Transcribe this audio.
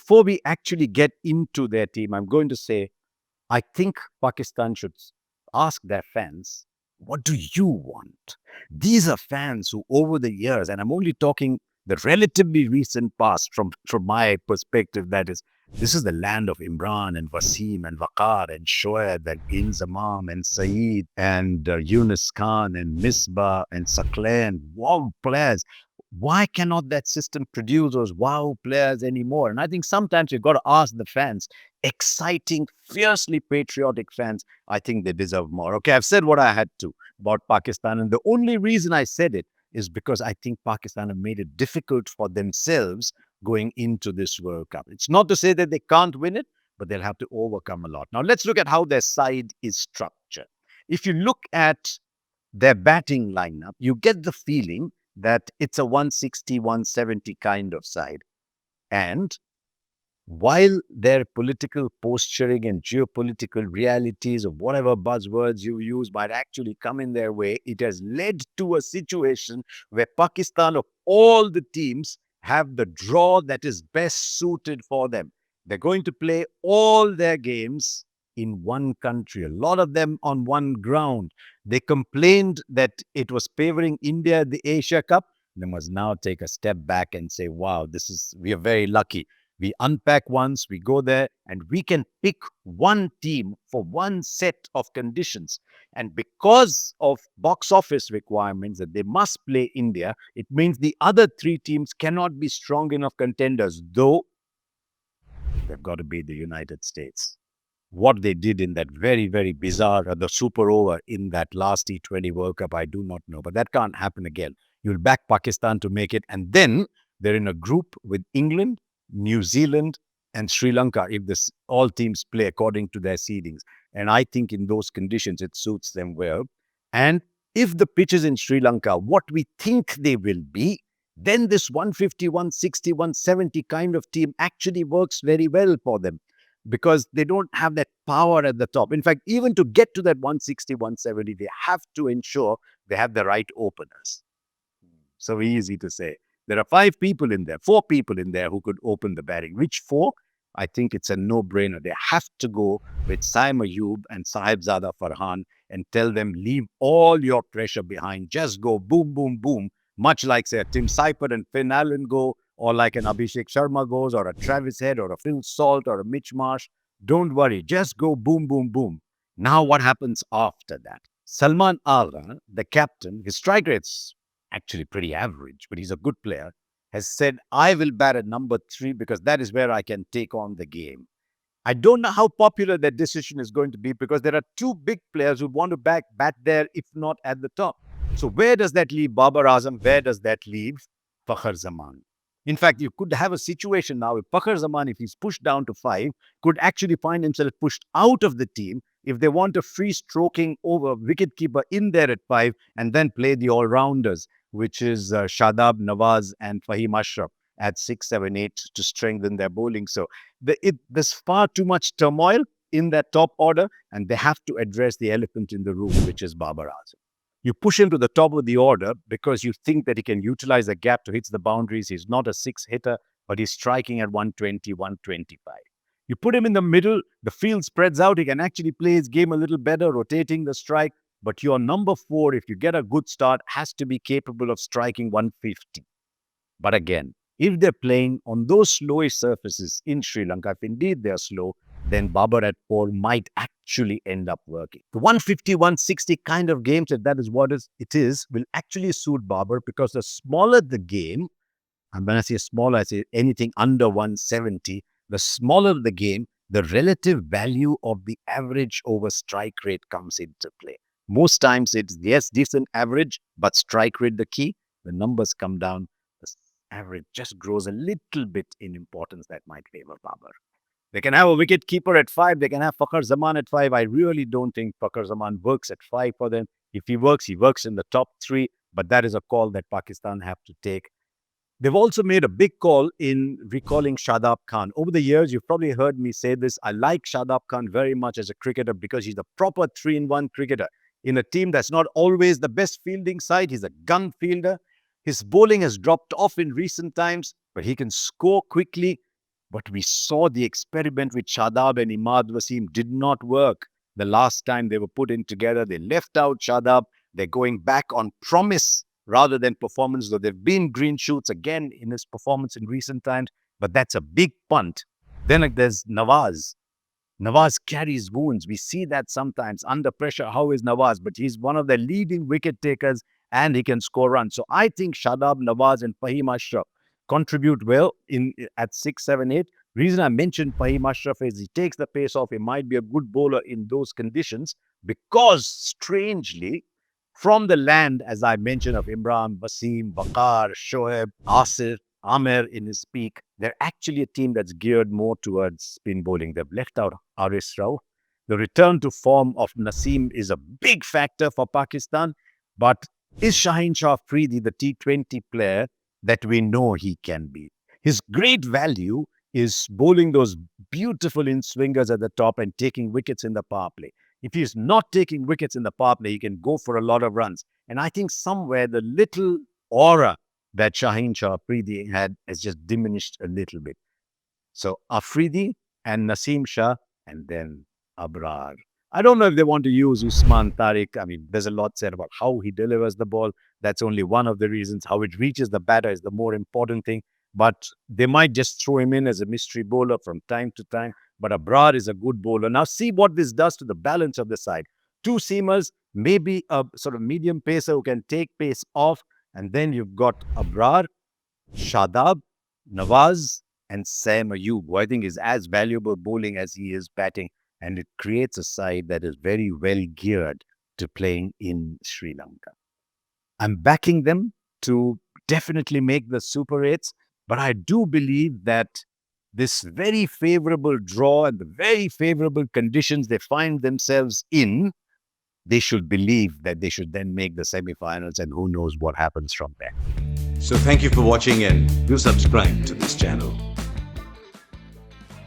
before we actually get into their team, I'm going to say, I think Pakistan should ask their fans, what do you want? These are fans who, over the years, and I'm only talking the relatively recent past from my perspective, that is, this is the land of Imran and Wasim and Waqar and Shoaib and Inzamam and Saeed and Yunus Khan and Misbah and Saklan. Wow, players. Why cannot that system produce those wow players anymore? And I think sometimes you've got to ask the fans, exciting, fiercely patriotic fans. I think they deserve more. Okay, I've said what I had to about Pakistan. And the only reason I said it is because I think Pakistan have made it difficult for themselves going into this World Cup. It's not to say that they can't win it, but they'll have to overcome a lot. Now, let's look at how their side is structured. If you look at their batting lineup, you get the feeling that it's a 160, 170 kind of side. And while their political posturing and geopolitical realities of whatever buzzwords you use might actually come in their way, it has led to a situation where Pakistan, of all the teams, have the draw that is best suited for them. They're going to play all their games in one country, a lot of them on one ground. They complained that it was favoring India at the Asia Cup. They must now take a step back and say, wow, we are very lucky. We unpack once, we go there, and we can pick one team for one set of conditions. And because of box office requirements that they must play India, it means the other three teams cannot be strong enough contenders, though they've got to beat the United States. What they did in that very, very bizarre, the super over in that last T20 World Cup, I do not know. But that can't happen again. You'll back Pakistan to make it. And then they're in a group with England, New Zealand, and Sri Lanka if all teams play according to their seedings. And I think in those conditions, it suits them well. And if the pitch is in Sri Lanka, what we think they will be, then this 150, 160, 170 kind of team actually works very well for them, because they don't have that power at the top. In fact, even to get to that 160, 170, they have to ensure they have the right openers. So easy to say. There are 4 people in there who could open the batting. Which 4? I think it's a no-brainer. They have to go with Saim Ayub and Sahibzada Farhan and tell them, leave all your pressure behind. Just go boom, boom, boom. Much like, say, Tim Seifert and Finn Allen go, or like an Abhishek Sharma goes, or a Travis Head, or a Phil Salt, or a Mitch Marsh. Don't worry. Just go boom, boom, boom. Now what happens after that? Salman Agha, the captain, his strike rate's actually pretty average, but he's a good player, has said, I will bat at number 3 because that is where I can take on the game. I don't know how popular that decision is going to be, because there are 2 big players who want to bat there, if not at the top. So where does that leave Babar Azam? Where does that leave Fakhar Zaman? In fact, you could have a situation now if Fakhar Zaman, if he's pushed down to 5, could actually find himself pushed out of the team if they want a free stroking over wicketkeeper in there at 5 and then play the all-rounders, which is Shadab, Nawaz and Fahim Ashraf at 6, 7, 8 to strengthen their bowling. So there's far too much turmoil in that top order, and they have to address the elephant in the room, which is Babar Azam. You push him to the top of the order because you think that he can utilize the gap to hit the boundaries. He's not a 6 hitter, but he's striking at 120, 125. You put him in the middle, the field spreads out. He can actually play his game a little better, rotating the strike. But your number 4, if you get a good start, has to be capable of striking 150. But again, if they're playing on those slowish surfaces in Sri Lanka, if indeed they're slow, then Babar at 4 might actually end up working. The 150, 160 kind of games, if that is what it is, will actually suit Babar, because the smaller the game, and when I say smaller, I say anything under 170, the smaller the game, the relative value of the average over strike rate comes into play. Most times it's, yes, decent average, but strike rate the key. The numbers come down. The average just grows a little bit in importance. That might favor Babar. They can have a wicket keeper at 5. They can have Fakhar Zaman at 5. I really don't think Fakhar Zaman works at 5 for them. If he works in the top 3. But that is a call that Pakistan have to take. They've also made a big call in recalling Shadab Khan. Over the years, you've probably heard me say this. I like Shadab Khan very much as a cricketer because he's a proper 3-in-1 cricketer. In a team that's not always the best fielding side, he's a gun fielder. His bowling has dropped off in recent times, but he can score quickly. But we saw the experiment with Shadab and Imad Wasim did not work. The last time they were put in together, they left out Shadab. They're going back on promise rather than performance, though there have been green shoots again in his performance in recent times, but that's a big punt. Then there's Nawaz. Nawaz carries wounds. We see that sometimes under pressure. How is Nawaz? But he's one of the leading wicket takers and he can score runs. So I think Shadab, Nawaz, and Fahim Ashraf contribute well in at 6, 7, 8. Reason I mentioned Fahim Ashraf is he takes the pace off. He might be a good bowler in those conditions because, strangely, from the land, as I mentioned, of Imran, Wasim, Bakar, Shoaib, Asif, Amer in his peak, they're actually a team that's geared more towards spin bowling. They've left out Aris Rao. The return to form of Naseem is a big factor for Pakistan. But is Shaheen Shah Afridi the T20 player that we know he can be? His great value is bowling those beautiful in-swingers at the top and taking wickets in the power play. If he's not taking wickets in the power play, he can go for a lot of runs. And I think somewhere the little aura that Shaheen Shah Afridi had has just diminished a little bit. So Afridi and Naseem Shah and then Abrar. I don't know if they want to use Usman Tariq. I mean, there's a lot said about how he delivers the ball. That's only one of the reasons. How it reaches the batter is the more important thing. But they might just throw him in as a mystery bowler from time to time. But Abrar is a good bowler. Now, see what this does to the balance of the side. Two seamers, maybe a sort of medium pacer who can take pace off. And then you've got Abrar, Shadab, Nawaz, and Sam Ayub, who I think is as valuable bowling as he is batting. And it creates a side that is very well geared to playing in Sri Lanka. I'm backing them to definitely make the Super 8s, but I do believe that this very favorable draw and the very favorable conditions they find themselves in, they should believe that they should then make the semi-finals, and who knows what happens from there. So thank you for watching and do subscribe to this channel.